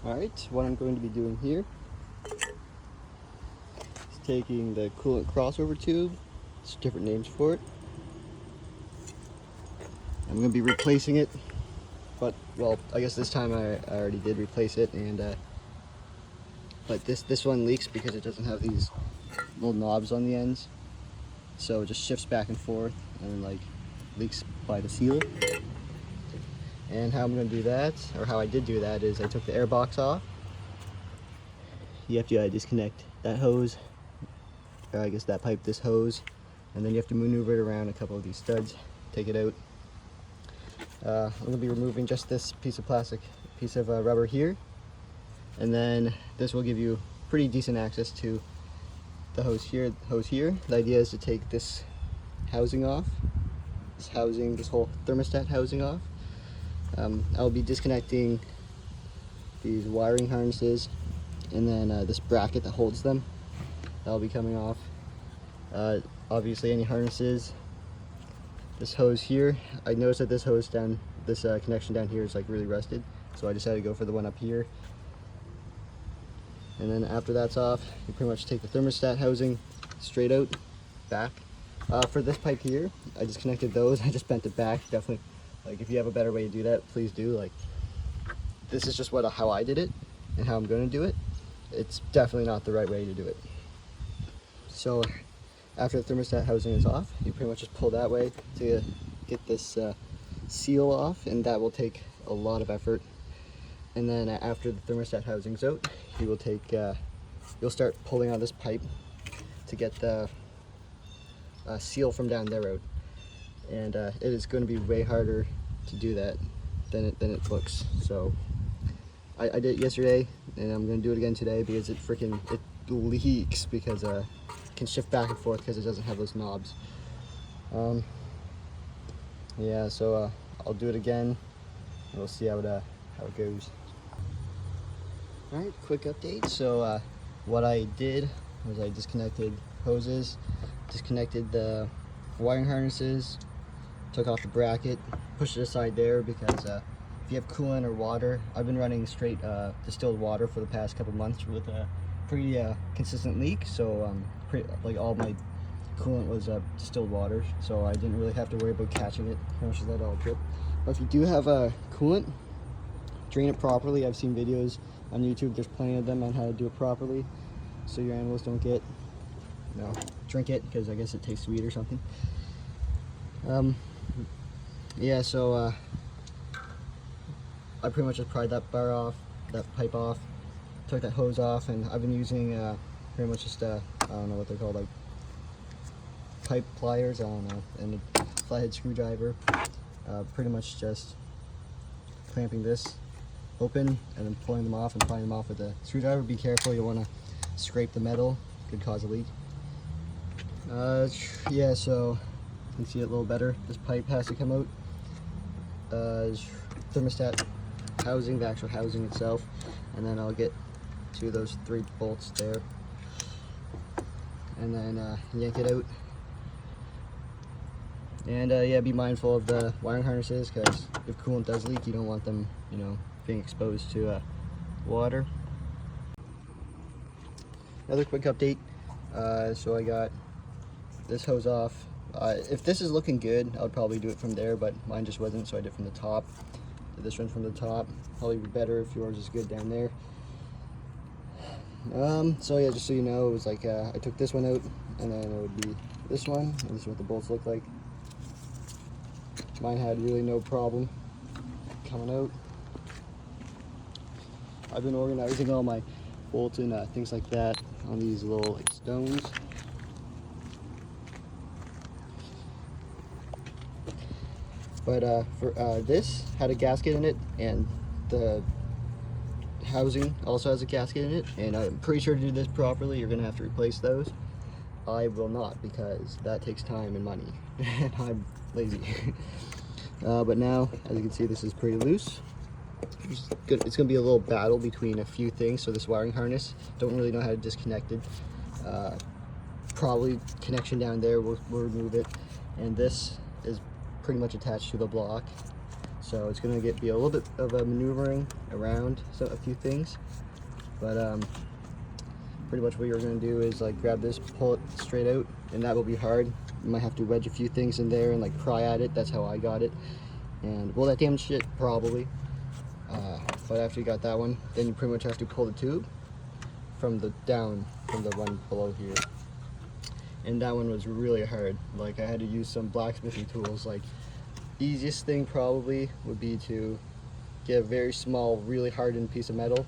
Alright, what I'm going to be doing here is taking the coolant crossover tube. There's different names for it. I'm going to be replacing it, but well, I guess this time I already did replace it, and but this one leaks because it doesn't have these little knobs on the ends, so it just shifts back and forth and like leaks by the seal. And how I'm going to do that, or how I did do that, is I took the air box off. You have to disconnect that hose, or I guess that pipe, this hose, and then you have to maneuver it around a couple of these studs, take it out. I'm going to be removing just this piece of plastic, piece of rubber here, and then this will give you pretty decent access to the hose here. The idea is to take this housing off, this whole thermostat housing off. I'll be disconnecting these wiring harnesses, and then this bracket that holds them, that'll be coming off. Obviously any harnesses, this hose here, I noticed that this connection down here is like really rusted, so I decided to go for the one up here. And then after that's off, you pretty much take the thermostat housing straight out, back. For this pipe here, I disconnected those, I just bent it back. Definitely, like, if you have a better way to do that, please do. Like, this is just how I did it and how I'm going to do it. It's definitely not the right way to do it. So after the thermostat housing is off, you pretty much just pull that way to get this seal off, and that will take a lot of effort. And then after the thermostat housing's out, you will you'll start pulling on this pipe to get the seal from down there out. And it is going to be way harder to do that than it looks. So I did it yesterday, and I'm going to do it again today because it leaks because it can shift back and forth because it doesn't have those knobs. Yeah, so I'll do it again, and we'll see how it goes. Alright, quick update. So what I did was I disconnected hoses, disconnected the wiring harnesses, took off the bracket, pushed it aside there because if you have coolant or water, I've been running straight distilled water for the past couple months with a pretty consistent leak, so like all my coolant was distilled water, so I didn't really have to worry about catching it. How much does that all drip? But if you do have coolant, drain it properly. I've seen videos on YouTube, there's plenty of them on how to do it properly, so your animals don't get, drink it, because I guess it tastes sweet or something. Yeah, so I pretty much just pried that pipe off, took that hose off, and I've been using pretty much just I don't know what they're called, like pipe pliers, I don't know, and a flathead screwdriver, pretty much just clamping this open and then pulling them off and prying them off with a screwdriver. Be careful, you want to scrape the metal, could cause a leak. Yeah, so you can see it a little better. This pipe has to come out. Thermostat housing, the actual housing itself, and then I'll get to those 3 bolts there, and then yank it out. And yeah, be mindful of the wiring harnesses, because if coolant does leak, you don't want them, being exposed to water. Another quick update. So I got this hose off. If this is looking good, I would probably do it from there, but mine just wasn't, so I did it from the top. Did this one from the top. Probably be better if yours is good down there. So yeah, just so you know, it was like I took this one out, and then it would be this one, and this is what the bolts look like. Mine had really no problem coming out. I've been organizing all my bolts and things like that on these little like stones. But for this had a gasket in it, and the housing also has a gasket in it, and I'm pretty sure to do this properly you're gonna have to replace those. I will not, because that takes time and money and I'm lazy. But now, as you can see, this is pretty loose. It's gonna be a little battle between a few things. So this wiring harness, don't really know how to disconnect it. Probably connection down there, we'll remove it, and this is pretty much attached to the block, So it's gonna be a little bit of a maneuvering around a few things, but pretty much what you're gonna do is like grab this, pull it straight out, and that will be hard. You might have to wedge a few things in there and like pry at it. That's how I got it. And will that damage it? Probably. But after you got that one, then you pretty much have to pull the tube from the one below here. And that one was really hard. Like, I had to use some blacksmithing tools. Like, easiest thing probably would be to get a very small, really hardened piece of metal,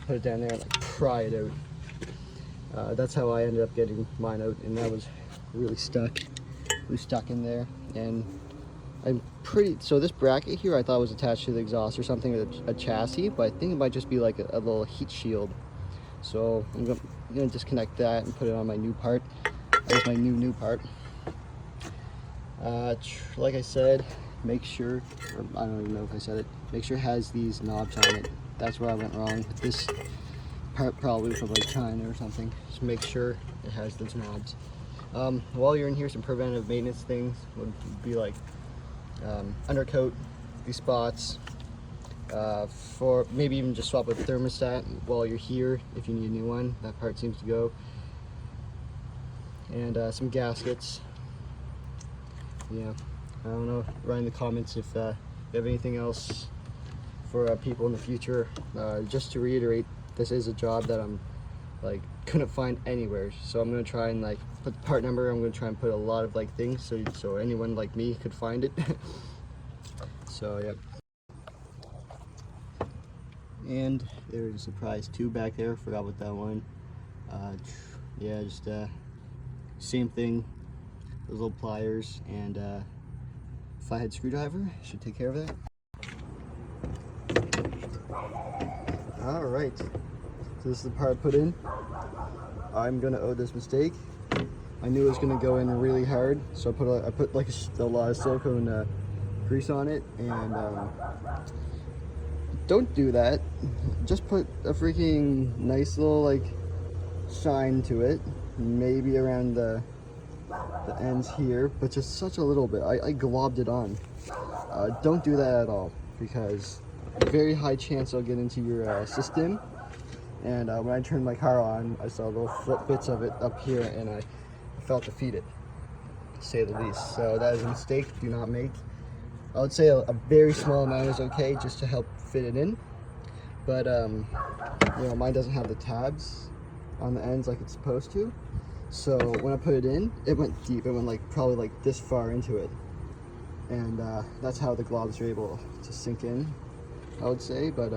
put it down there and like pry it out. That's how I ended up getting mine out, and that was really stuck in there. And so this bracket here I thought was attached to the exhaust or something, a chassis, but I think it might just be like a little heat shield. So I'm gonna disconnect that and put it on my new part. That's my new part. Like I said, make sure, I don't even know if I said it, make sure it has these knobs on it. That's where I went wrong with this part, probably from like China or something. Just make sure it has those knobs. While you're in here, some preventive maintenance things would be like undercoat these spots, for maybe even just swap a thermostat while you're here if you need a new one. That part seems to go. And some gaskets. Yeah, I don't know, write in the comments if you have anything else for people in the future. Just to reiterate, this is a job that I'm like couldn't find anywhere, so I'm gonna try and like put the part number. I'm gonna try and put a lot of like things so anyone like me could find it. So yeah. And there's a surprise tube back there. Forgot about that one. Yeah, just same thing. Those little pliers and flathead screwdriver should take care of that. All right. So this is the part I put in. I'm gonna owe this mistake. I knew it was gonna go in really hard, so I put like a lot of silicone grease on it, and don't do that. Just put a freaking nice little like shine to it, maybe around the ends here, but just such a little bit. I globbed it on. Don't do that at all, because very high chance it'll get into your system. And when I turned my car on, I saw little flip bits of it up here, and I felt defeated, to say the least. So that is a mistake. Do not make. I would say a very small amount is okay, just to help fit it in. But you know, mine doesn't have the tabs on the ends like it's supposed to. So when I put it in, it went deep. It went like probably like this far into it, and that's how the globs are able to sink in, I would say. But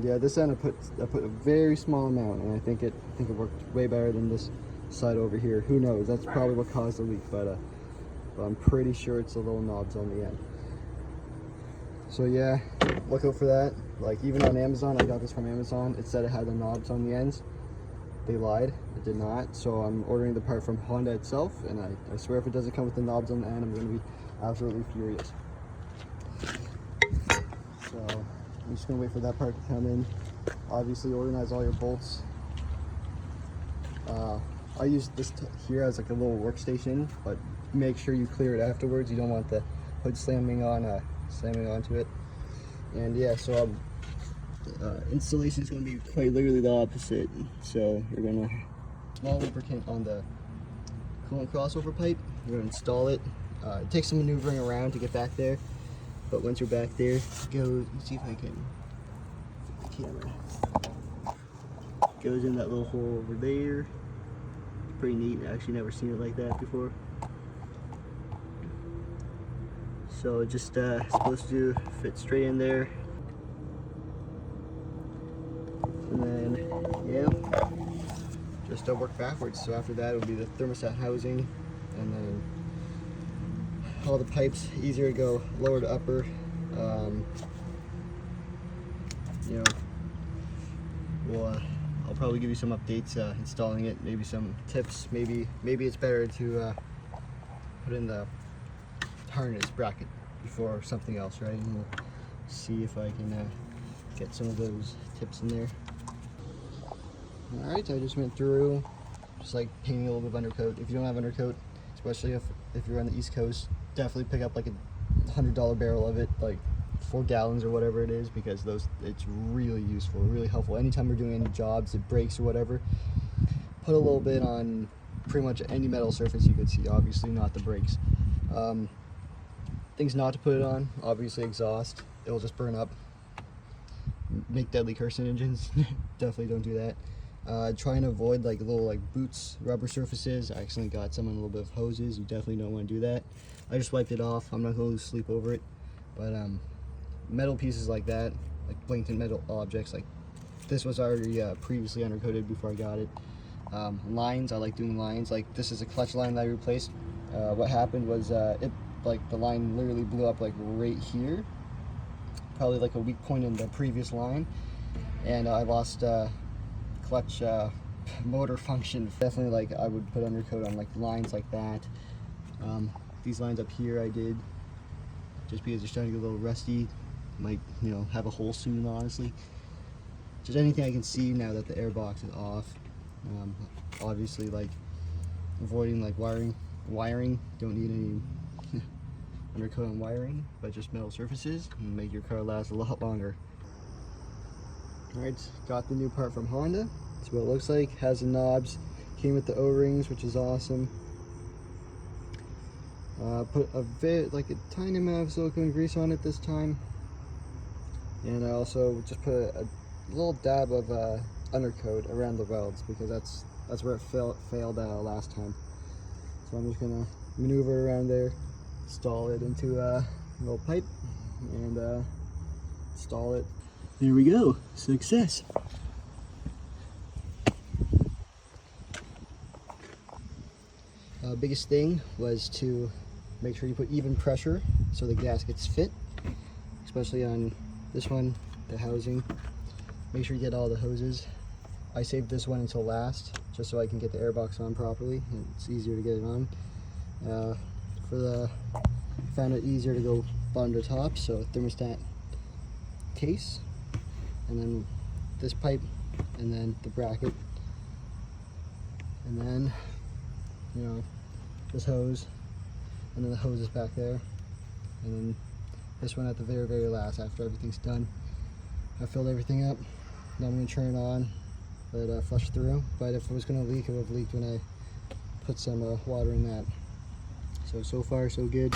yeah, this end I put a very small amount, and I think it worked way better than this side over here. Who knows? That's probably what caused the leak, but I'm pretty sure it's the little knobs on the end. So yeah, look out for that. Like, even on Amazon, I got this from Amazon. It said it had the knobs on the ends. They lied. It did not. So I'm ordering the part from Honda itself, and I swear if it doesn't come with the knobs on the end, I'm going to be absolutely furious. So I'm just going to wait for that part to come in. Obviously, organize all your bolts. I use this here as like a little workstation, but make sure you clear it afterwards. You don't want the hood slamming onto it. And yeah, so installation is going to be quite literally the opposite. So you're going to small lubricant on the coolant crossover pipe. You're going to install it. It takes some maneuvering around to get back there, but once you're back there, let's see if I can flip the camera. Goes in that little hole over there. Pretty neat. I actually never seen it like that before. So it's just supposed to fit straight in there. And then, yeah, just work backwards. So after that, it'll be the thermostat housing, and then all the pipes, easier to go lower to upper. You know, I'll probably give you some updates installing it, maybe some tips. Maybe it's better to put in the harness bracket before something else, right? And we'll see if I can get some of those tips in there. Alright, I just went through just like painting a little bit of undercoat. If you don't have undercoat, especially if you're on the East Coast, definitely pick up like a $100 barrel of it. Like, 4 gallons or whatever it is, because it's really useful, really helpful. Anytime we're doing any jobs, it breaks or whatever, put a little bit on pretty much any metal surface you could see, obviously not the brakes. Things not to put it on, obviously exhaust, it'll just burn up, make deadly carcinogens. Definitely don't do that. Try and avoid like little like boots, rubber surfaces. I accidentally got some on a little bit of hoses. You definitely don't want to do that. I just wiped it off. I'm not going to lose sleep over it. But metal pieces like that, like blanking metal objects, like this was already previously undercoated before I got it. Lines, I like doing lines. Like this is a clutch line that I replaced. What happened was the line literally blew up like right here, probably like a weak point in the previous line, and I lost clutch motor function. Definitely, like, I would put undercoat on like lines like that. These lines up here I did just because they're starting to get a little rusty. Might, you know, have a hole soon, honestly. Just anything I can see now that the air box is off. Obviously, like, avoiding like wiring. Don't need any undercoat on wiring, but just metal surfaces and make your car last a lot longer. Alright, got the new part from Honda. That's what it looks like. Has the knobs, came with the O-rings, which is awesome. Put a tiny amount of silicone grease on it this time, and I also just put a little dab of undercoat around the welds, because that's where it failed last time. So I'm just gonna maneuver it around there, install it into a little pipe, and install it. There we go, success. Biggest thing was to make sure you put even pressure so the gaskets fit, especially on this one, the housing. Make sure you get all the hoses. I saved this one until last, just so I can get the airbox on properly. It's easier to get it on. Found it easier to go bottom to top, so thermostat case, and then this pipe, and then the bracket, and then, you know, this hose, and then the hose is back there, and then this one at the very, very last after everything's done. I filled everything up. Now I'm going to turn it on, let it flush through. But if it was going to leak, it would have leaked when I put some water in that. So far so good.